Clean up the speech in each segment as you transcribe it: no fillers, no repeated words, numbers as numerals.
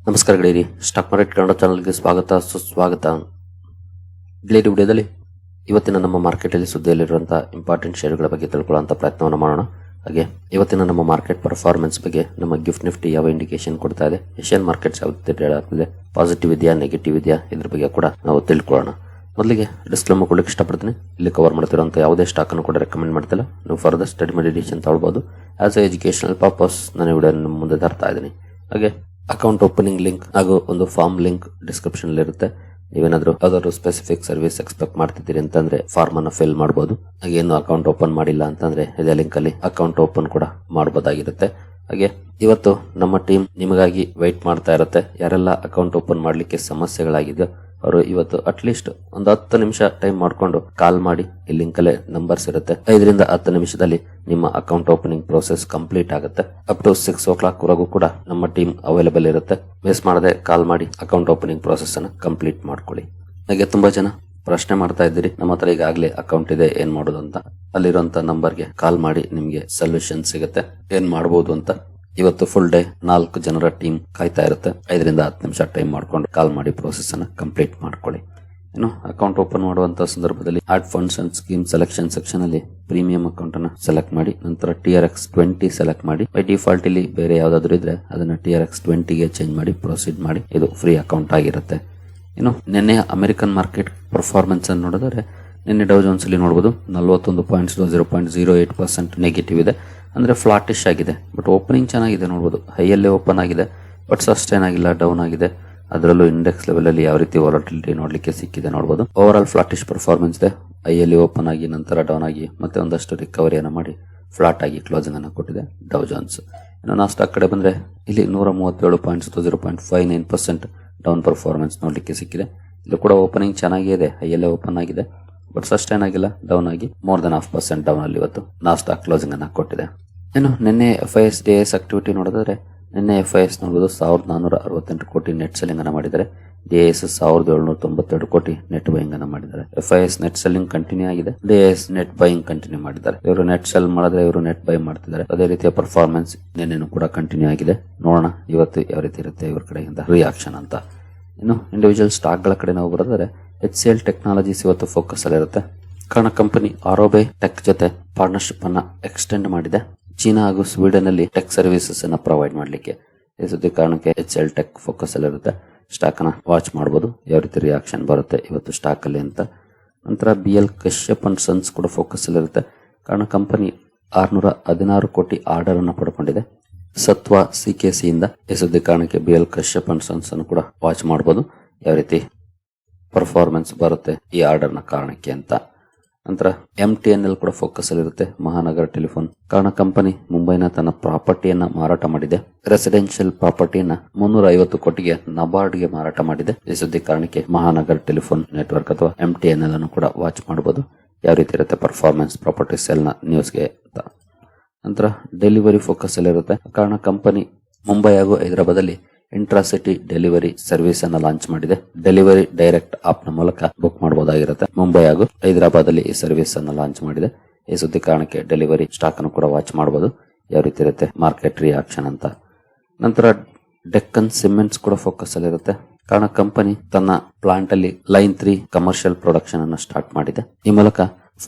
ನಮಸ್ಕಾರ ಗೆಳೆಯರಿ, stock market Kannada ಚಾನಲ್ಗೆ ಸ್ವಾಗತ ಸುಸ್ವಾಗತ. ಗೆಳೆಯರಿ, ವಿಡಿಯೋದಲ್ಲಿ ಇವತ್ತಿನ ನಮ್ಮ ಮಾರ್ಕೆಟಲ್ಲಿ ಸುದ್ದಿಯಲ್ಲಿರುವಂತಹ ಇಂಪಾರ್ಟೆಂಟ್ ಶೇರುಗಳ ಬಗ್ಗೆ ತಿಳ್ಕೊಳ್ಳುವಂಥ ಪ್ರಯತ್ನವನ್ನು ಮಾಡೋಣ. ಹಾಗೆ ಇವತ್ತಿನ ನಮ್ಮ ಮಾರ್ಕೆಟ್ ಪರ್ಫಾರ್ಮೆನ್ಸ್ ಬಗ್ಗೆ ನಮ್ಮ ಗಿಫ್ಟ್ ನಿಫ್ಟಿ ಯಾವ ಇಂಡಿಕೇಶನ್ ಕೊಡ್ತಾ ಇದೆ, ಏಷ್ಯನ್ ಮಾರ್ಕೆಟ್ಸ್ ಯಾವ ಆಗ್ತಿದೆ, ಪಾಸಿಟಿವ್ ಇದೆಯಾ ನೆಗೆಟಿವ್ ಇದೆಯಾ, ಇದ್ರ ಬಗ್ಗೆ ಕೂಡ ನಾವು ತಿಳ್ಕೊಳ್ಳೋಣ. ಮೊದಲಿಗೆ ಡಿಸ್ಕ್ಲೇಮರ್ ಕೊಡಲಿಕ್ಕೆ ಇಷ್ಟಪಡ್ತೀನಿ. ಇಲ್ಲಿ ಕವರ್ ಮಾಡ್ತಿರುವಂಥ ಯಾವುದೇ ಸ್ಟಾಕ್ ಅನ್ನು ಕೂಡ ರೆಕಮೆಂಡ್ ಮಾಡ್ತಿಲ್ಲ. ನೀವು ಫರ್ದರ್ ಸ್ಟಡಿ ಮೆಡಿಟೇಷನ್ ತಗೊಳ್ಬಹುದು. ಆಸ್ ಎ ಎಜುಕೇಶನಲ್ ಪರ್ಪಸ್ ನಾನು ವಿಡಿಯೋ ನಿಮ್ಮ ಮುಂದೆ ತರ್ತಾ ಇದ್ದೀನಿ. ಹಾಗೆ ಅಕೌಂಟ್ ಓಪನಿಂಗ್ ಲಿಂಕ್ ಹಾಗೂ ಒಂದು ಫಾರ್ಮ್ ಲಿಂಕ್ ಡಿಸ್ಕ್ರಿಪ್ಷನ್ ಅಲ್ಲಿ ಇರುತ್ತೆ. ನೀವೇನಾದ್ರೂ ಯಾವ್ದಾದ್ರು ಸ್ಪೆಸಿಫಿಕ್ ಸರ್ವಿಸ್ ಎಕ್ಸ್ಪೆಕ್ಟ್ ಮಾಡ್ತಿದ್ದೀರಿ ಅಂತಂದ್ರೆ ಫಾರ್ಮ್ ಅನ್ನು ಫಿಲ್ ಮಾಡಬಹುದು. ಹಾಗೆ ಏನು ಅಕೌಂಟ್ ಓಪನ್ ಮಾಡಿಲ್ಲ ಅಂತಂದ್ರೆ ಇದೇ ಲಿಂಕ್ ಅಲ್ಲಿ ಅಕೌಂಟ್ ಓಪನ್ ಕೂಡ ಮಾಡಬಹುದಾಗಿರುತ್ತೆ. ಹಾಗೆ ಇವತ್ತು ನಮ್ಮ ಟೀಮ್ ನಿಮಗಾಗಿ ವೆಯ್ಟ್ ಮಾಡ್ತಾ ಇರುತ್ತೆ. ಯಾರೆಲ್ಲ ಅಕೌಂಟ್ ಓಪನ್ ಮಾಡ್ಲಿಕ್ಕೆ ಸಮಸ್ಯೆಗಳಾಗಿದೆಯೋ ಅವರು ಇವತ್ತು ಅಟ್ಲೀಸ್ಟ್ ಒಂದು 10 ನಿಮಿಷ ಟೈಮ್ ಮಾಡ್ಕೊಂಡು ಕಾಲ್ ಮಾಡಿ. ಈ ಲಿಂಕ್ ಅಲ್ಲೇ ನಂಬರ್ಸ್ ಇರುತ್ತೆ. 5 ರಿಂದ 10 ನಿಮಿಷದಲ್ಲಿ ನಿಮ್ಮ ಅಕೌಂಟ್ ಓಪನಿಂಗ್ ಪ್ರೋಸೆಸ್ ಕಂಪ್ಲೀಟ್ ಆಗುತ್ತೆ. ಅಪ್ ಟು 6 o'clock ವರೆಗೂ ಕೂಡ ನಮ್ಮ ಟೀಮ್ ಅವೈಲೇಬಲ್ ಇರುತ್ತೆ. ಮಿಸ್ ಮಾಡದೆ ಕಾಲ್ ಮಾಡಿ ಅಕೌಂಟ್ ಓಪನಿಂಗ್ ಪ್ರೋಸೆಸ್ ಅನ್ನು ಕಂಪ್ಲೀಟ್ ಮಾಡ್ಕೊಳ್ಳಿ. ಹಾಗೆ ತುಂಬಾ ಜನ ಪ್ರಶ್ನೆ ಮಾಡ್ತಾ ಇದ್ದೀರಿ, ನಮ್ಮ ಹತ್ರ ಈಗಾಗಲೇ ಅಕೌಂಟ್ ಇದೆ, ಏನ್ ಮಾಡೋದು ಅಂತ. ಅಲ್ಲಿರುವಂತ ನಂಬರ್ಗೆ ಕಾಲ್ ಮಾಡಿ, ನಿಮ್ಗೆ ಸೊಲ್ಯೂಷನ್ ಸಿಗುತ್ತೆ ಏನ್ ಮಾಡಬಹುದು ಅಂತ. ಇವತ್ತು ಫುಲ್ ಡೇ 4 ಜನರ ಟೀಮ್ ಕಾಯ್ತಾ ಇರುತ್ತೆ. 5 ರಿಂದ 10 ನಿಮಿಷ ಟೈಮ್ ಮಾಡ್ಕೊಂಡು ಕಾಲ್ ಮಾಡಿ ಪ್ರೋಸೆಸ್ ಅನ್ನ ಕಂಪ್ಲೀಟ್ ಮಾಡ್ಕೊಳ್ಳಿ. ಇನ್ನು ಅಕೌಂಟ್ ಓಪನ್ ಮಾಡುವಂತಹ ಸಂದರ್ಭದಲ್ಲಿ add funds and scheme selection section ಅಲ್ಲಿ ಪ್ರೀಮಿಯಂ ಅಕೌಂಟ್ ಅನ್ನ ಸೆಲೆಕ್ಟ್ ಮಾಡಿ, ನಂತರ TRX20 ಸೆಲೆಕ್ಟ್ ಮಾಡಿ. ಬೈ ಡಿಫಾಲ್ಟ್ ಇಲ್ಲಿ ಬೇರೆ ಯಾವ್ದಾದ್ರು ಇದ್ರೆ ಅದನ್ನ TRX20 ಗೆ ಚೇಂಜ್ ಮಾಡಿ ಪ್ರೊಸೀಡ್ ಮಾಡಿ. ಇದು ಫ್ರೀ ಅಕೌಂಟ್ ಆಗಿರುತ್ತೆ. ಇನ್ನು ನಿನ್ನೆ ಅಮೆರಿಕನ್ ಮಾರ್ಕೆಟ್ ಪರ್ಫಾರ್ಮೆನ್ಸ್ ಅನ್ನು ನೋಡಿದ್ರೆ, ನಿನ್ನೆ ಡೌ ಜೋನ್ಸ್ ಅಲ್ಲಿ ನೋಡಬಹುದು 41 ಪಾಯಿಂಟ್ಸ್ 0.08% ನೆಗೆಟಿವ್ ಇದೆ. ಅಂದ್ರೆ ಫ್ಲಾಟಿಶ್ ಆಗಿದೆ. ಬಟ್ ಓಪನಿಂಗ್ ಚೆನ್ನಾಗಿದೆ ನೋಡಬಹುದು. ಹೈಯಲ್ಲೇ ಓಪನ್ ಆಗಿದೆ, ಬಟ್ ಸಸ್ಟೈನ್ ಆಗಿಲ್ಲ, ಡೌನ್ ಆಗಿದೆ. ಅದರಲ್ಲೂ ಇಂಡೆಕ್ಸ್ ಲೆವೆಲ್ ಅಲ್ಲಿ ಯಾವ ರೀತಿ ವಾಲಟಿಲಿಟಿ ನೋಡ್ಲಿಕ್ಕೆ ಸಿಕ್ಕಿದೆ ನೋಡಬಹುದು. ಓವರ್ ಆಲ್ ಫ್ಲಾಟಿಶ್ ಪರ್ಫಾರ್ಮೆನ್ಸ್ ಇದೆ. ಹೈಯಲ್ಲಿ ಓಪನ್ ಆಗಿ ನಂತರ ಡೌನ್ ಆಗಿ ಮತ್ತೆ ಒಂದಷ್ಟು ರಿಕವರಿಯನ್ನು ಮಾಡಿ ಫ್ಲಾಟ್ ಆಗಿ ಕ್ಲೋಸಿಂಗ್ ಅನ್ನು ಕೊಟ್ಟಿದೆ ಡೌ ಜೋನ್ಸ್. ಇನ್ನು ನಾಸ್ಡಾಕ್ ಕಡೆ ಬಂದ್ರೆ ಇಲ್ಲಿ 137 ಪಾಯಿಂಟ್ಸ್ 0.59% ಡೌನ್ ಪರ್ಫಾರ್ಮೆನ್ಸ್ ನೋಡ್ಲಿಕ್ಕೆ ಸಿಕ್ಕಿದೆ. ಇಲ್ಲಿ ಕೂಡ ಓಪನಿಂಗ್ ಚೆನ್ನಾಗೇ ಇದೆ, ಹೈಯಲ್ಲೇ ಓಪನ್ ಆಗಿದೆ, ಬಟ್ ಸಸ್ಟೈನ್ ಆಗಿಲ್ಲ, ಡೌನ್ ಆಗಿ ಮೋರ್ ದನ್ 0.5% ಡೌನ್ ಅಲ್ಲಿ ಇವತ್ತು ನಾಸ್ಡಾಕ್ ಕ್ಲೋಸಿಂಗ್ ಅನ್ನ ಕೊಟ್ಟಿದೆ. ಇನ್ನು ನಿನ್ನೆ FIS DIS ಆಕ್ಟಿವಿಟಿ ನೋಡಿದ್ರೆ, ನಿನ್ನೆ FIS ನೋಡಬಹುದು 1468 ಕೋಟಿ ನೆಟ್ ಸೆಲ್ಲಿಂಗ್ ಅನ್ನ ಮಾಡಿದ್ದಾರೆ. DIS 1792 ಕೋಟಿ ನೆಟ್ ಬೈಯಿಂಗ್ ಅನ್ನ ಮಾಡಿದ್ದಾರೆ. FIS ನೆಟ್ ಸೆಲ್ಲಿಂಗ್ ಕಂಟಿನ್ಯೂ ಆಗಿದೆ, DIS ನೆಟ್ ಬೈಯಿಂಗ್ ಕಂಟಿನ್ಯೂ ಮಾಡಿದ್ದಾರೆ. ಇವರು ನೆಟ್ ಸೆಲ್ ಮಾಡಿದ್ರೆ ಇವರು ನೆಟ್ ಬೈ ಮಾಡ್ತಿದ್ದಾರೆ. ಅದೇ ರೀತಿಯ ಪರ್ಫಾರ್ಮೆನ್ಸ್ ನಿನ್ನೆನೂ ಕೂಡ ಕಂಟಿನ್ಯೂ ಆಗಿದೆ. ನೋಡೋಣ ಇವತ್ತು ಯಾವ ರೀತಿ ಇರುತ್ತೆ ಇವ್ರ ಕಡೆಯಿಂದ ರಿಯಾಕ್ಷನ್ ಅಂತ. ಇನ್ನು ಇಂಡಿವಿಜುವಲ್ ಸ್ಟಾಕ್ ಗಳ ಕಡೆ ನಾವು ಬರೆದರೆ, HCL ಟೆಕ್ನಾಲಜೀಸ್ ಇವತ್ತು ಫೋಕಸ್ ಅಲ್ಲಿರುತ್ತೆ. ಕಾರಣ ಕಂಪನಿ ಆರೋಬೆ ಟೆಕ್ ಜೊತೆ ಪಾರ್ಟ್ನರ್ಶಿಪ್ ಅನ್ನ ಎಕ್ಸ್ಟೆಂಡ್ ಮಾಡಿದೆ. ಚೀನಾ ಹಾಗೂ ಸ್ವೀಡನ್ ಅಲ್ಲಿ ಟೆಕ್ ಸರ್ವಿಸಸ್ ಅನ್ನ ಪ್ರೊವೈಡ್ ಮಾಡ್ಲಿಕ್ಕೆ. ಈ ಸುದ್ದಿ ಕಾರಣಕ್ಕೆ HCL ಟೆಕ್ ಫೋಕಸ್ ಅಲ್ಲಿರುತ್ತೆ. ಸ್ಟಾಕ್ ಅನ್ನ ವಾಚ್ ಮಾಡಬಹುದು, ಯಾವ ರೀತಿ ರಿಯಾಕ್ಷನ್ ಬರುತ್ತೆ ಇವತ್ತು ಸ್ಟಾಕ್ ಅಲ್ಲಿ ಅಂತ. ನಂತರ BL ಕಶ್ಯಪ್ ಅಂಡ್ ಸನ್ಸ್ ಕೂಡ ಫೋಕಸ್ ಅಲ್ಲಿರುತ್ತೆ. ಕಾರಣ ಕಂಪನಿ 616 ಕೋಟಿ ಆರ್ಡರ್ ಅನ್ನ ಪಡ್ಕೊಂಡಿದೆ ಸತ್ವ CKC ಇಂದ. ಈ ಸುದ್ದಿ ಕಾರಣಕ್ಕೆ BL ಕಶ್ಯಪ್ ಅಂಡ್ ಸನ್ಸ್ ಅನ್ನು ಕೂಡ ವಾಚ್ ಮಾಡಬಹುದು, ಯಾವ ರೀತಿ ಪರ್ಫಾರ್ಮೆನ್ಸ್ ಬರುತ್ತೆ ಈ ಆರ್ಡರ್ ನ ಕಾರಣಕ್ಕೆ ಅಂತ. ನಂತರ MTNL ಕೂಡ ಫೋಕಸ್ ಅಲ್ಲಿರುತ್ತೆ. ಮಹಾನಗರ ಟೆಲಿಫೋನ್. ಕಾರಣ ಕಂಪನಿ ಮುಂಬೈನ ತನ್ನ ಪ್ರಾಪರ್ಟಿಯನ್ನ ಮಾರಾಟ ಮಾಡಿದೆ. ರೆಸಿಡೆನ್ಷಿಯಲ್ ಪ್ರಾಪರ್ಟಿಯನ್ನ 350 ಕೋಟಿಗೆ ನಬಾರ್ಡ್ಗೆ ಮಾರಾಟ ಮಾಡಿದೆ. ಈ ಸುದ್ದಿ ಕಾರಣಕ್ಕೆ ಮಹಾನಗರ ಟೆಲಿಫೋನ್ ನೆಟ್ವರ್ಕ್ ಅಥವಾ MTNL ಅನ್ನು ಕೂಡ ವಾಚ್ ಮಾಡಬಹುದು, ಯಾವ ರೀತಿ ಇರುತ್ತೆ ಪರ್ಫಾರ್ಮೆನ್ಸ್ ಪ್ರಾಪರ್ಟಿ ಸೆಲ್ ನ ನ್ಯೂಸ್ಗೆ ಅಂತ. ನಂತರ ಡೆಲಿವರಿ ಫೋಕಸ್ ಅಲ್ಲಿರುತ್ತೆ. ಕಾರಣ ಕಂಪನಿ ಮುಂಬೈ ಹಾಗೂ ಹೈದರಾಬಾದ್ ಅಲ್ಲಿ ಇಂಟ್ರಾಸಿಟಿ ಡೆಲಿವರಿ ಸರ್ವಿಸ್ ಅನ್ನ ಲಾಂಚ್ ಮಾಡಿದೆ. ಡೆಲಿವರಿ ಡೈರೆಕ್ಟ್ ಆಪ್ ನ ಮೂಲಕ ಬುಕ್ ಮಾಡಬಹುದಾಗಿರುತ್ತೆ. ಮುಂಬೈ ಹಾಗೂ ಹೈದರಾಬಾದ್ ಅಲ್ಲಿ ಈ ಸರ್ವಿಸ್ ಅನ್ನ ಲಾಂಚ್ ಮಾಡಿದೆ. ಈ ಸುದ್ದಿ ಕಾರಣಕ್ಕೆ ಡೆಲಿವರಿ ಸ್ಟಾಕ್ ಅನ್ನು ಕೂಡ ವಾಚ್ ಮಾಡಬಹುದು, ಯಾವ ರೀತಿ ಇರುತ್ತೆ ಮಾರ್ಕೆಟ್ ರಿಯಾಕ್ಷನ್ ಅಂತ. ನಂತರ ಡೆಕ್ಕನ್ ಸಿಮೆಂಟ್ಸ್ ಕೂಡ ಫೋಕಸ್ ಅಲ್ಲಿರುತ್ತೆ. ಕಾರಣ ಕಂಪನಿ ತನ್ನ ಪ್ಲಾಂಟ್ ಅಲ್ಲಿ ಲೈನ್ 3 ಕಮರ್ಷಿಯಲ್ ಪ್ರೊಡಕ್ಷನ್ ಅನ್ನು ಸ್ಟಾರ್ಟ್ ಮಾಡಿದೆ. ಈ ಮೂಲಕ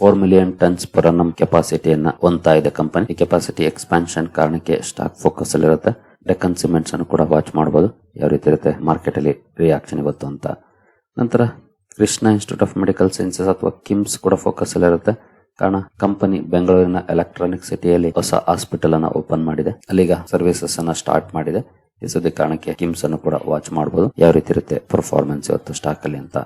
4 ಮಿಲಿಯನ್ ಟನ್ಸ್ ಪರ್ ಅನ್ನಮ್ ಕೆಪಾಸಿಟಿಯನ್ನ ಹೊಂದ್ತಾ ಇದೆ ಕಂಪನಿ. ಈ ಕೆಪಾಸಿಟಿ ಎಕ್ಸ್ಪಾನ್ಷನ್ ಕಾರಣಕ್ಕೆ ಸ್ಟಾಕ್ ಫೋಕಸ್ ಅಲ್ಲಿರುತ್ತೆ. ಡೆಕ್ಕನ್ ಸಿಮೆಂಟ್ಸ್ ಅನ್ನು ಕೂಡ ವಾಚ್ ಮಾಡಬಹುದು, ಯಾವ ರೀತಿ ಇರುತ್ತೆ ಮಾರ್ಕೆಟ್ ಅಲ್ಲಿ ರಿಯಾಕ್ಷನ್ ಇವತ್ತು ಅಂತ. ನಂತರ Krishna institute of medical sciences ಅಥವಾ KIMS ಕೂಡ ಫೋಕಸ್ ಅಲ್ಲಿರುತ್ತೆ. ಕಾರಣ ಕಂಪನಿ ಬೆಂಗಳೂರಿನ ಎಲೆಕ್ಟ್ರಾನಿಕ್ ಸಿಟಿಯಲ್ಲಿ ಹೊಸ ಹಾಸ್ಪಿಟಲ್ ಅನ್ನ ಓಪನ್ ಮಾಡಿದೆ, ಅಲ್ಲಿಗ ಸರ್ವಿಸಸ್ ಅನ್ನ ಸ್ಟಾರ್ಟ್ ಮಾಡಿದೆ. ಈ ಸುದ್ದಿ ಕಾರಣಕ್ಕೆ KIMS ಅನ್ನು ಕೂಡ ವಾಚ್ ಮಾಡಬಹುದು, ಯಾವ ರೀತಿ ಇರುತ್ತೆ ಪರ್ಫಾರ್ಮೆನ್ಸ್ ಇವತ್ತು ಸ್ಟಾಕ್ ಅಲ್ಲಿ ಅಂತ.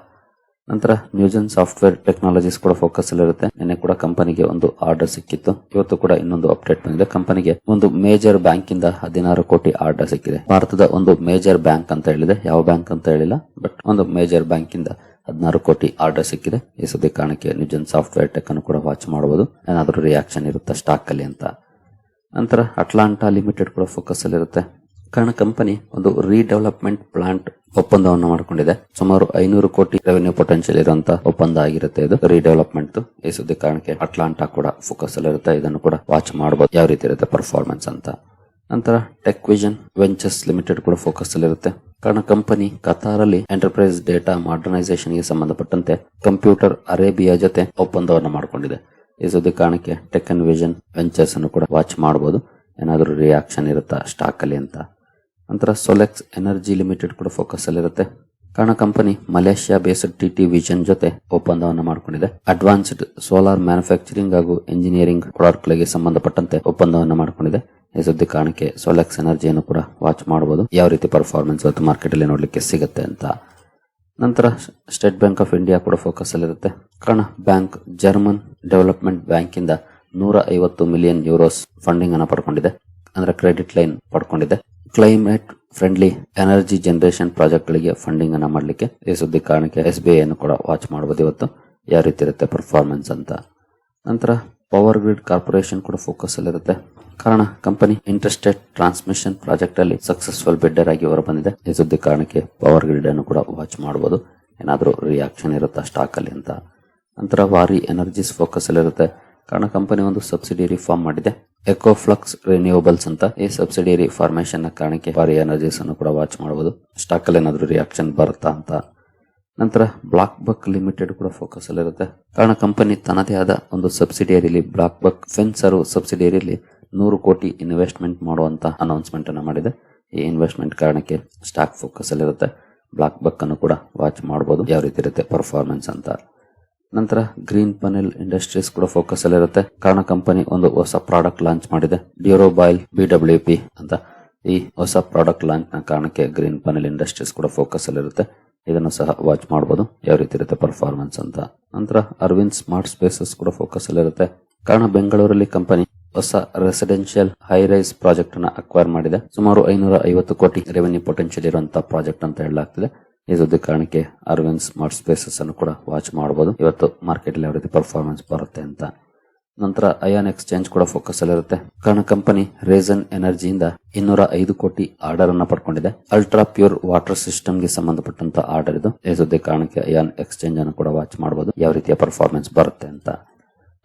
ನಂತರ ನ್ಯೂಜನ್ ಸಾಫ್ಟ್ವೇರ್ ಟೆಕ್ನಾಲಜೀಸ್ ಕೂಡ ಫೋಕಸ್ ಅಲ್ಲಿರುತ್ತೆ. ನಿನ್ನೆ ಕೂಡ ಕಂಪನಿಗೆ ಒಂದು ಆರ್ಡರ್ ಸಿಕ್ಕಿತ್ತು. ಇವತ್ತು ಕೂಡ ಇನ್ನೊಂದು ಅಪ್ಡೇಟ್ ಬಂದಿದೆ. ಕಂಪನಿಗೆ ಒಂದು ಮೇಜರ್ ಬ್ಯಾಂಕ್ ಇಂದ 16 ಕೋಟಿ ಆರ್ಡರ್ ಸಿಕ್ಕಿದೆ. ಭಾರತದ ಒಂದು ಮೇಜರ್ ಬ್ಯಾಂಕ್ ಅಂತ ಹೇಳಿದೆ, ಯಾವ ಬ್ಯಾಂಕ್ ಅಂತ ಹೇಳಿಲ್ಲ, ಬಟ್ ಒಂದು ಮೇಜರ್ ಬ್ಯಾಂಕ್ ಇಂದ 16 ಕೋಟಿ ಆರ್ಡರ್ ಸಿಕ್ಕಿದೆ. ಈ ಸುದ್ದಿ ಕಾರಣಕ್ಕೆ ನ್ಯೂಜನ್ ಸಾಫ್ಟ್ವೇರ್ ಟೆಕ್ ಅನ್ನು ಕೂಡ ವಾಚ್ ಮಾಡಬಹುದು, ಏನಾದರೂ ರಿಯಾಕ್ಷನ್ ಇರುತ್ತೆ ಸ್ಟಾಕ್ ಅಲ್ಲಿ ಅಂತ. ನಂತರ ಅಟ್ಲಾಂಟಾ ಲಿಮಿಟೆಡ್ ಕೂಡ ಫೋಕಸ್ ಅಲ್ಲಿರುತ್ತೆ. ಕಾರಣ ಕಂಪನಿ ಒಂದು ರೀಡೆವಲಪ್ಮೆಂಟ್ ಪ್ಲಾಂಟ್ ಒಪ್ಪಂದವನ್ನು ಮಾಡಿಕೊಂಡಿದೆ. ಸುಮಾರು 500 ಕೋಟಿ ರೆವೆನ್ಯೂ ಪೊಟೆನ್ಶಿಯಲ್ ಇರುವಂತಹ ಒಪ್ಪಂದ ಆಗಿರುತ್ತೆ ಇದು ರೀಡೆವಲಪ್ಮೆಂಟ್. ಈ ಸುದ್ದಿ ಕಾರಣಕ್ಕೆ ಅಟ್ಲಾಂಟಾ ಕೂಡ ಫೋಕಸ್ ಅಲ್ಲಿರುತ್ತೆ. ಇದನ್ನು ಕೂಡ ವಾಚ್ ಮಾಡಬಹುದು, ಯಾವ ರೀತಿ ಇರುತ್ತೆ ಪರ್ಫಾರ್ಮೆನ್ಸ್ ಅಂತ. ನಂತರ ಟೆಕ್ ವಿಷನ್ ವೆಂಚರ್ಸ್ ಲಿಮಿಟೆಡ್ ಕೂಡ ಫೋಕಸ್ ಅಲ್ಲಿರುತ್ತೆ. ಕಾರಣ ಕಂಪನಿ ಕತಾರಲ್ಲಿ ಎಂಟರ್ಪ್ರೈಸ್ ಡೇಟಾ ಮಾಡರ್ನೈಸೇಷನ್ ಗೆ ಸಂಬಂಧಪಟ್ಟಂತೆ ಕಂಪ್ಯೂಟರ್ ಅರೇಬಿಯಾ ಜೊತೆ ಒಪ್ಪಂದವನ್ನು ಮಾಡಿಕೊಂಡಿದೆ. ಈ ಸುದ್ದಿ ಕಾರಣಕ್ಕೆ ಟೆಕ್ ಅಂಡ್ ವಿಷನ್ ವೆಂಚರ್ಸ್ ಅನ್ನು ಕೂಡ ವಾಚ್ ಮಾಡಬಹುದು, ಏನಾದರೂ ರಿಯಾಕ್ಷನ್ ಇರುತ್ತಾ ಸ್ಟಾಕ್ ಅಲ್ಲಿ ಅಂತ. ನಂತರ ಸೊಲೆಕ್ಸ್ ಎನರ್ಜಿ ಲಿಮಿಟೆಡ್ ಕೂಡ ಫೋಕಸ್ ಅಲ್ಲಿ ಇರುತ್ತೆ. ಕಾರಣ company Malaysia based TT vision ಜೊತೆ ಒಪ್ಪಂದವನ್ನು ಮಾಡಿಕೊಂಡಿದೆ. ಅಡ್ವಾನ್ಸ್ಡ್ ಸೋಲಾರ್ ಮ್ಯಾನುಫ್ಯಾಕ್ಚರಿಂಗ್ ಹಾಗೂ ಇಂಜಿನಿಯರಿಂಗ್ ಪ್ರಾಡಕ್ಟ್ಗಳಿಗೆ ಸಂಬಂಧಪಟ್ಟಂತೆ ಒಪ್ಪಂದವನ್ನು ಮಾಡಿಕೊಂಡಿದೆ. ಈ ಸುದ್ದಿ ಕಾರಣಕ್ಕೆ ಸೋಲೆಕ್ಸ್ ಎನರ್ಜಿಯನ್ನು ಕೂಡ ವಾಚ್ ಮಾಡಬಹುದು, ಯಾವ ರೀತಿ ಪರ್ಫಾರ್ಮೆನ್ಸ್ ಇವತ್ತು ಮಾರ್ಕೆಟ್ ಅಲ್ಲಿ ನೋಡ್ಲಿಕ್ಕೆ ಸಿಗುತ್ತೆ ಅಂತ. ನಂತರ ಸ್ಟೇಟ್ ಬ್ಯಾಂಕ್ ಆಫ್ ಇಂಡಿಯಾ ಕೂಡ ಫೋಕಸ್ ಅಲ್ಲಿ ಇರುತ್ತೆ. ಕಾರಣ ಬ್ಯಾಂಕ್ ಜರ್ಮನ್ ಡೆವಲಪ್ಮೆಂಟ್ ಬ್ಯಾಂಕ್ ಇಂದ 150 ಮಿಲಿಯನ್ ಯೂರೋಸ್ ಫಂಡಿಂಗ್ ಅನ್ನು ಪಡ್ಕೊಂಡಿದೆ, ಅಂದ್ರೆ ಕ್ರೆಡಿಟ್ ಲೈನ್ ಪಡ್ಕೊಂಡಿದೆ. Climate friendly energy generation project ಗಳಿಗೆ ಫಂಡಿಂಗ್ ಅನ್ನ ಮಾಡಲಿಕ್ಕೆ ಈ ಸುದ್ದಿ ಕಾರಣಕ್ಕೆ SBI ಅನ್ನು ಕೂಡ ವಾಚ್ ಮಾಡಬಹುದು ಇವತ್ತು, ಯಾವ ರೀತಿ ಇರುತ್ತೆ ಪರ್ಫಾರ್ಮೆನ್ಸ್ ಅಂತ. ನಂತರ ಪವರ್ ಗ್ರಿಡ್ ಕಾರ್ಪೊರೇಷನ್ ಕೂಡ ಫೋಕಸ್ ಅಲ್ಲಿ ಇರುತ್ತೆ. ಕಾರಣ ಕಂಪನಿ ಇಂಟರ್ಸ್ಟೇಟ್ ಟ್ರಾನ್ಸ್ಮಿಷನ್ ಪ್ರಾಜೆಕ್ಟ್ ಅಲ್ಲಿ ಸಕ್ಸಸ್ಫುಲ್ ಬಿಡ್ಡರ್ ಆಗಿ ಹೊರ ಬಂದಿದೆ. ಈ ಸುದ್ದಿ ಕಾರಣಕ್ಕೆ ಪವರ್ ಗ್ರಿಡ್ ಅನ್ನು ಕೂಡ ವಾಚ್ ಮಾಡಬಹುದು, ಏನಾದರೂ ರಿಯಾಕ್ಷನ್ ಇರುತ್ತಾ ಸ್ಟಾಕ್ ಅಲ್ಲಿ ಅಂತ. ನಂತರ ವಾರಿ ಎನರ್ಜಿಸ್ ಫೋಕಸ್ ಅಲ್ಲಿ ಇರುತ್ತೆ. ಕಾರಣ ಕಂಪನಿ ಒಂದು ಸಬ್ಸಿಡಿಯರಿ ಫಾರ್ಮ್ ಮಾಡಿದೆ, ಎಕೋಫ್ಲಕ್ಸ್ ರಿನ್ಯೂವಬಲ್ಸ್ ಅಂತ. ಈ ಸಬ್ಸಿಡಿಯರಿ ಫಾರ್ಮೇಶನ್ ನ ಕಾರಣಕ್ಕೆ ವಾರಿ ಎನರ್ಜಿಸ್ ಅನ್ನು ಕೂಡ ವಾಚ್ ಮಾಡಬಹುದು, ಸ್ಟಾಕ್ ಅಲ್ಲಿ ಏನಾದರೂ ರಿಯಾಕ್ಷನ್ ಬರುತ್ತಾ ಅಂತ. ನಂತರ ಬ್ಲಾಕ್ ಬಕ್ ಲಿಮಿಟೆಡ್ ಕೂಡ ಫೋಕಸ್ ಅಲ್ಲಿ ಇರುತ್ತೆ. ಕಾರಣ ಕಂಪನಿ ತನ್ನದೇ ಆದ ಒಂದು ಸಬ್ಸಿಡಿಯರಿಲಿ ಬ್ಲಾಕ್ ಬಕ್ ಫೆನ್ಸರ್ ಸಬ್ಸಿಡಿಯರಿಲಿ 100 ಕೋಟಿ ಇನ್ವೆಸ್ಟ್ಮೆಂಟ್ ಮಾಡುವಂತ ಅನೌನ್ಸ್ಮೆಂಟ್ ಅನ್ನು ಮಾಡಿದೆ. ಈ ಇನ್ವೆಸ್ಟ್ಮೆಂಟ್ ಕಾರಣಕ್ಕೆ ಸ್ಟಾಕ್ ಫೋಕಸ್ ಅಲ್ಲಿ ಇರುತ್ತೆ. ಬ್ಲಾಕ್ ಬಕ್ ಅನ್ನು ಕೂಡ ವಾಚ್ ಮಾಡಬಹುದು, ಯಾವ ರೀತಿ ಇರುತ್ತೆ ಪರ್ಫಾರ್ಮೆನ್ಸ್ ಅಂತ. ನಂತರ ಗ್ರೀನ್ ಪನೆಲ್ ಇಂಡಸ್ಟ್ರೀಸ್ ಕೂಡ ಫೋಕಸ್ ಅಲ್ಲಿ ಇರುತ್ತೆ. ಕಾರಣ ಕಂಪನಿ ಒಂದು ಹೊಸ ಪ್ರಾಡಕ್ಟ್ ಲಾಂಚ್ ಮಾಡಿದೆ, ಡ್ಯೂರೋಬೈಲ್ BWP ಅಂತ. ಈ ಹೊಸ ಪ್ರಾಡಕ್ಟ್ ಲಾಂಚ್ ನ ಕಾರಣಕ್ಕೆ ಗ್ರೀನ್ ಪನೆಲ್ ಇಂಡಸ್ಟ್ರೀಸ್ ಕೂಡ ಫೋಕಸ್ ಅಲ್ಲಿ ಇರುತ್ತೆ, ಇದನ್ನು ಸಹ ವಾಚ್ ಮಾಡಬಹುದು, ಯಾವ ರೀತಿ ಇರುತ್ತೆ ಪರ್ಫಾರ್ಮೆನ್ಸ್ ಅಂತ. ನಂತರ ಅರವಿಂದ್ ಸ್ಮಾರ್ಟ್ ಸ್ಪೇಸಸ್ ಕೂಡ ಫೋಕಸ್ ಅಲ್ಲಿ ಇರುತ್ತೆ. ಕಾರಣ ಬೆಂಗಳೂರಲ್ಲಿ ಕಂಪನಿ ಹೊಸ ರೆಸಿಡೆನ್ಷಿಯಲ್ ಹೈ ರೈಸ್ ಪ್ರಾಜೆಕ್ಟ್ ಅನ್ನ ಅಕ್ವೈರ್ ಮಾಡಿದೆ. ಸುಮಾರು 550 ಕೋಟಿ ರೆವೆನ್ಯೂ ಪೊಟೆನ್ಶಿಯಲ್ ಇರುವಂತಹ ಪ್ರಾಜೆಕ್ಟ್ ಅಂತ ಹೇಳಲಾಗ್ತಿದೆ. ಈ ಸುದ್ದಿ ಕಾರಣಕ್ಕೆ ಅರವಿಂದ್ ಸ್ಮಾರ್ಟ್ ಸ್ಪೇಸಸ್ ಅನ್ನು ಕೂಡ ವಾಚ್ ಮಾಡಬಹುದು, ಇವತ್ತು ಮಾರ್ಕೆಟ್ ಅಲ್ಲಿ ಯಾವ ರೀತಿ ಪರ್ಫಾರ್ಮೆನ್ಸ್ ಬರುತ್ತೆ ಅಂತ. ನಂತರ ಅಯಾನ್ ಎಕ್ಸ್ಚೇಂಜ್ ಕೂಡ ಫೋಕಸ್ ಅಲ್ಲಿ ಇರುತ್ತೆ. ಕಾರಣ ಕಂಪನಿ ರೇಸನ್ ಎನರ್ಜಿಯಿಂದ 205 ಕೋಟಿ ಆರ್ಡರ್ ಅನ್ನ ಪಡ್ಕೊಂಡಿದೆ. ಅಲ್ಟ್ರಾ ಪ್ಯೂರ್ ವಾಟರ್ ಸಿಸ್ಟಮ್ ಗೆ ಸಂಬಂಧಪಟ್ಟಂತ ಆರ್ಡರ್ ಇದು. ಈ ಸುದ್ದಿ ಕಾರಣಕ್ಕೆ ಅಯಾನ್ ಎಕ್ಸ್ಚೇಂಜ್ ಅನ್ನು ಕೂಡ ವಾಚ್ ಮಾಡಬಹುದು, ಯಾವ ರೀತಿಯ ಪರ್ಫಾರ್ಮೆನ್ಸ್ ಬರುತ್ತೆ ಅಂತ.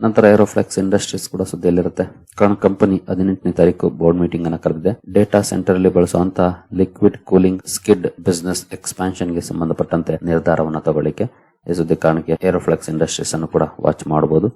ನಂತರ ಏರೋಫ್ಲೆಕ್ಸ್ ಇಂಡಸ್ಟ್ರೀಸ್ ಕೂಡ ಸುದ್ದಿಯಲ್ಲಿರುತ್ತೆ. ಕಾರಣ ಕಂಪನಿ 18ನೇ ತಾರೀಕು ಬೋರ್ಡ್ ಮೀಟಿಂಗ್ ಅನ್ನು ಕರೆದಿದೆ. ಡೇಟಾ ಸೆಂಟರ್ ಅಲ್ಲಿ ಬಳಸುವಂತಹ liquid cooling skid business expansion ಗೆ ಸಂಬಂಧಪಟ್ಟಂತೆ ನಿರ್ಧಾರವನ್ನು ತಗೊಳ್ಳಿಕ್ಕೆ ಈ ಸುದ್ದಿ ಕಾರಣಕ್ಕೆ ಏರೋಫ್ಲೆಕ್ಸ್ ಇಂಡಸ್ಟ್ರೀಸ್ ಅನ್ನು ಕೂಡ ವಾಚ್ ಮಾಡಬಹುದು.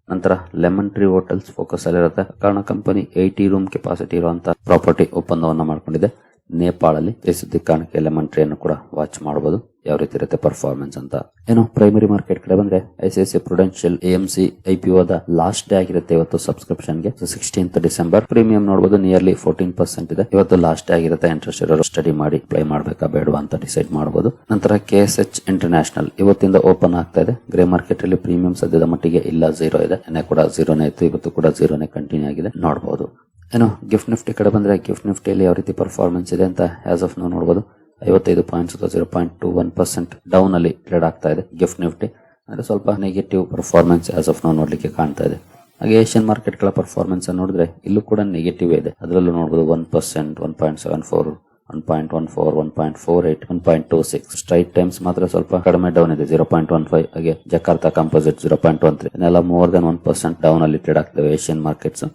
ನಂತರ ಲೆಮನ್ ಟ್ರೀ ಹೋಟೆಲ್ಸ್ ಫೋಕಸ್ ಅಲ್ಲಿರುತ್ತೆ. ಕಾರಣ ಕಂಪನಿ 80 ರೂಮ್ ಕೆಪಾಸಿಟಿ ಇರುವಂತಹ ಪ್ರಾಪರ್ಟಿ ಒಪ್ಪಂದವನ್ನು ಮಾಡಿಕೊಂಡಿದೆ ನೇಪಾಳಲ್ಲಿ. ಈ ಸುದ್ದಿ ಕಾರಣಕ್ಕೆ ಲೆಮನ್ ಟ್ರೀ ಅನ್ನು ಕೂಡ ವಾಚ್ ಮಾಡಬಹುದು, ಯಾವ ರೀತಿ ಇರುತ್ತೆ ಪರ್ಫಾರ್ಮೆನ್ಸ್ ಅಂತ. ಏನು ಪ್ರೈಮರಿ ಮಾರ್ಕೆಟ್ ಕಡೆ ಬಂದ್ರೆ ICICI Prudential AMC IPO the last day ಆಗಿರುತ್ತೆ ಇವತ್ತು ಸಬ್ಸ್ಕ್ರಿಪ್ಷನ್ ಗೆ. 16th December. ಪ್ರೀಮಿಯಂ ನೋಡಬಹುದು ನಿಯರ್ಲಿ 14% ಇದೆ. ಇವತ್ತು ಲಾಸ್ಟ್ ಡೇ ಆಗಿರುತ್ತೆ. ಇಂಟ್ರೆಸ್ಟ್ ಇರೋರು ಸ್ಟಡಿ ಮಾಡಿ ಅಪ್ಲೈ ಮಾಡಬೇಕಾ ಬೇಡವಾ ಅಂತ ಡಿಸೈಡ್ ಮಾಡಬಹುದು. ನಂತರ KSH ಇಂಟರ್ನ್ಯಾಷನಲ್ ಇವತ್ತಿಂದ ಓಪನ್ ಆಗ್ತಾ ಇದೆ. ಗ್ರೇ ಮಾರ್ಕೆಟ್ ಅಲ್ಲಿ ಪ್ರೀಮಿಯಂ ಸದ್ಯದ ಮಟ್ಟಿಗೆ ಇಲ್ಲ, 0 ಇದೆ. ನೆನ್ನೆ ಕೂಡ 0ನೇ ಇತ್ತು, ಇವತ್ತು ಕೂಡ 0ನೇ ಕಂಟಿನ್ಯೂ ಆಗಿದೆ, ನೋಡಬಹುದು. ಏನು ಗಿಫ್ಟ್ ನಿಫ್ಟಿ ಕಡೆ ಬಂದ್ರೆ ಗಿಫ್ಟ್ ನಿಫ್ಟಿಯಲ್ಲಿ ಯಾವ ರೀತಿ ಪರ್ಫಾರ್ಮೆನ್ಸ್ ಇದೆ ಅಂತ ಆಸ್ ಆಫ್ ನಾವು ನೋಡಬಹುದು. 55 ಪಾಯಿಂಟ್ಸ್ 0.21% ಡೌನ್ ಅಲ್ಲಿ ಟ್ರೇಡ್ ಆಗ್ತಾ ಇದೆ ಗಿಫ್ಟ್ ನಿಫ್ಟಿ. ಅಂದ್ರೆ ಸ್ವಲ್ಪ ನೆಗೆಟಿವ್ ಪರ್ಫಾರ್ಮೆನ್ಸ್ ಆಸ್ ಆಫ್ ನಾವು ನೋಡ್ಲಿಕ್ಕೆ ಕಾಣ್ತಾ ಇದೆ. ಹಾಗೆ ಏಷ್ಯನ್ ಮಾರ್ಕೆಟ್ ಗಳ ಪರ್ಫಾರ್ಮೆನ್ಸ್ ನೋಡಿದ್ರೆ ಇಲ್ಲೂ ಕೂಡ ನೆಗೆಟಿವ್ ಇದೆ. ಅದರಲ್ಲೂ ನೋಡಬಹುದು 1%, 1.74, 1.14, 1.48, 1.26. ಸ್ಟ್ರೈಟ್ ಟೈಮ್ಸ್ ಮಾತ್ರ ಸ್ವಲ್ಪ ಕಡಿಮೆ ಡೌನ್ ಇದೆ, 0.15. ಹಾಗೆ ಜಕಾರ್ತಾ ಕಂಪೋಸಿಟ್ 0.13. ಇದನ್ನೆಲ್ಲ ಮೋರ್ ದನ್ 1% ಡೌನ್ ಅಲ್ಲಿ ಟ್ರೇಡ್ ಆಗ್ತವೆ ಏಷ್ಯನ್ ಮಾರ್ಕೆಟ್ಸ್.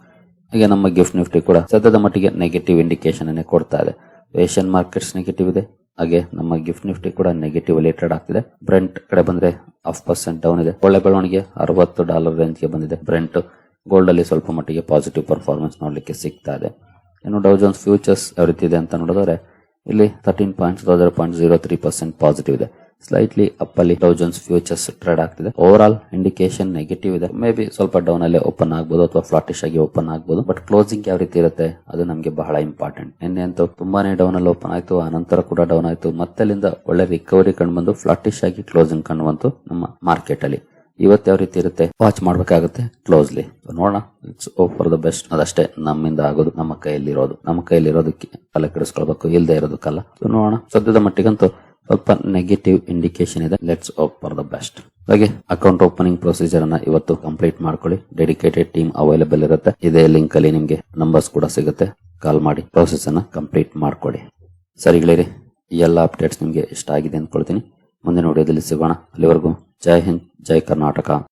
ಹಾಗೆ ನಮ್ಮ ಗಿಫ್ಟ್ ನಿಫ್ಟಿ ಕೂಡ ಸದ್ಯದ ಮಟ್ಟಿಗೆ ನೆಗೆಟಿವ್ ಇಂಡಿಕೇಶನ್ ಅನ್ನೇ ಕೊಡ್ತಾ ಇದೆ. ಏಷ್ಯನ್ ಮಾರ್ಕೆಟ್ಸ್ ನೆಗೆಟಿವ್ ಇದೆ, ಹಾಗೆ ನಮ್ಮ ಗಿಫ್ಟ್ ನಿಫ್ಟಿ ಕೂಡ ನೆಗೆಟಿವ್ ಅಲ್ಲಿ ಟ್ರೇಡ್ ಆಗ್ತಿದೆ. ಬ್ರೆಂಟ್ ಕಡೆ ಬಂದ್ರೆ 0.5% ಡೌನ್ ಇದೆ. ಒಳ್ಳೆ ಬೆಳವಣಿಗೆ $60 ರೇಂಜ್ ಗೆ ಬಂದಿದೆ ಬ್ರೆಂಟ್. ಗೋಲ್ಡ್ ಅಲ್ಲಿ ಸ್ವಲ್ಪ ಮಟ್ಟಿಗೆ ಪಾಸಿಟಿವ್ ಪರ್ಫಾರ್ಮೆನ್ಸ್ ನೋಡ್ಲಿಕ್ಕೆ ಸಿಗ್ತಾ ಇದೆ. ಇನ್ನು ಡೌ ಜೋನ್ಸ್ ಫ್ಯೂಚರ್ಸ್ ಯಾವ ರೀತಿ ಇದೆ ಅಂತ ನೋಡಿದ್ರೆ ಇಲ್ಲಿ 13 ಪಾಯಿಂಟ್ಸ್ 0.03% ಪಾಸಿಟಿವ್ ಇದೆ. ಸ್ಲೈಟ್ಲಿ ಅಪ್ ಅಲ್ಲಿ ಡೌ ಜೋನ್ಸ್ ಫ್ಯೂಚರ್ಸ್ ಟ್ರೇಡ್ ಆಗ್ತಿದೆ. ಓವರ್ ಆಲ್ ಇಂಡಿಕೇಶನ್ ನೆಗೆಟಿವ್ ಇದೆ. ಮೇ ಬಿ ಸ್ವಲ್ಪ ಡೌನ್ ಅಲ್ಲೇ ಓಪನ್ ಆಗಬಹುದು ಅಥವಾ ಫ್ಲಾಟಿಶ್ ಆಗಿ ಓಪನ್ ಆಗಬಹುದು. ಬಟ್ ಕ್ಲೋಸಿಂಗ್ ಯಾವ ರೀತಿ ಇರುತ್ತೆ ಅದು ನಮಗೆ ಬಹಳ ಇಂಪಾರ್ಟೆಂಟ್. ನಿನ್ನೆ ಅಂತೂ ತುಂಬಾನೇ ಡೌನ್ ಅಲ್ಲಿ ಓಪನ್ ಆಯ್ತು, ಆ ನಂತರ ಕೂಡ ಡೌನ್ ಆಯ್ತು, ಮತ್ತೆ ಅಲ್ಲಿಂದ ಒಳ್ಳೆ ರಿಕವರಿ ಕಂಡು ಬಂದು ಫ್ಲಾಟಿಶ್ ಆಗಿ ಕ್ಲೋಸಿಂಗ್ ಕಂಡು ಬಂತು ನಮ್ಮ ಮಾರ್ಕೆಟ್ ಅಲ್ಲಿ. ಇವತ್ತು ಯಾವ ರೀತಿ ಇರುತ್ತೆ ವಾಚ್ ಮಾಡಬೇಕಾಗುತ್ತೆ ಕ್ಲೋಸ್ಲಿ. ನೋಡೋಣ, it's hope for the best. ಅದಷ್ಟೇ ನಮ್ಮಿಂದ ಆಗೋದು, ನಮ್ಮ ಕೈಯಲ್ಲಿರೋದಕ್ಕೆ ತಲೆ ಕೆಡಿಸ್ಕೊಳ್ಬೇಕು, ಇಲ್ಲದೆ ಇರೋದಕ್ಕಲ್ಲ. ನೋಡೋಣ, ಸದ್ಯದ ಮಟ್ಟಿಗಂತೂ ಸ್ವಲ್ಪ ನೆಗೆಟಿವ್ ಇಂಡಿಕೇಶನ್ ಇದೆ. Let's hope for the best. ಹಾಗೆ ಅಕೌಂಟ್ ಓಪನಿಂಗ್ ಪ್ರೊಸೀಜರ್ ಅನ್ನ ಇವತ್ತು ಕಂಪ್ಲೀಟ್ ಮಾಡ್ಕೊಳ್ಳಿ. ಡೆಡಿಕೇಟೆಡ್ ಟೀಮ್ ಅವೈಲೇಬಲ್ ಇರುತ್ತೆ. ಇದೇ ಲಿಂಕ್ ಅಲ್ಲಿ ನಿಮ್ಗೆ ನಂಬರ್ಸ್ ಕೂಡ ಸಿಗುತ್ತೆ. ಕಾಲ್ ಮಾಡಿ ಪ್ರೊಸೆಸ್ ಅನ್ನ ಕಂಪ್ಲೀಟ್ ಮಾಡ್ಕೊಳ್ಳಿ. ಸರಿಗಳಿರಿ, ಈ ಎಲ್ಲ ಅಪ್ಡೇಟ್ಸ್ ನಿಮ್ಗೆ ಇಷ್ಟ ಆಗಿದೆ ಅಂದ್ಕೊಳ್ತೀನಿ. ಮುಂದಿನ ವಿಡಿಯೋದಲ್ಲಿ ಸಿಗೋಣ. ಅಲ್ಲಿವರೆಗೂ ಜೈ ಹಿಂದ್, ಜೈ ಕರ್ನಾಟಕ.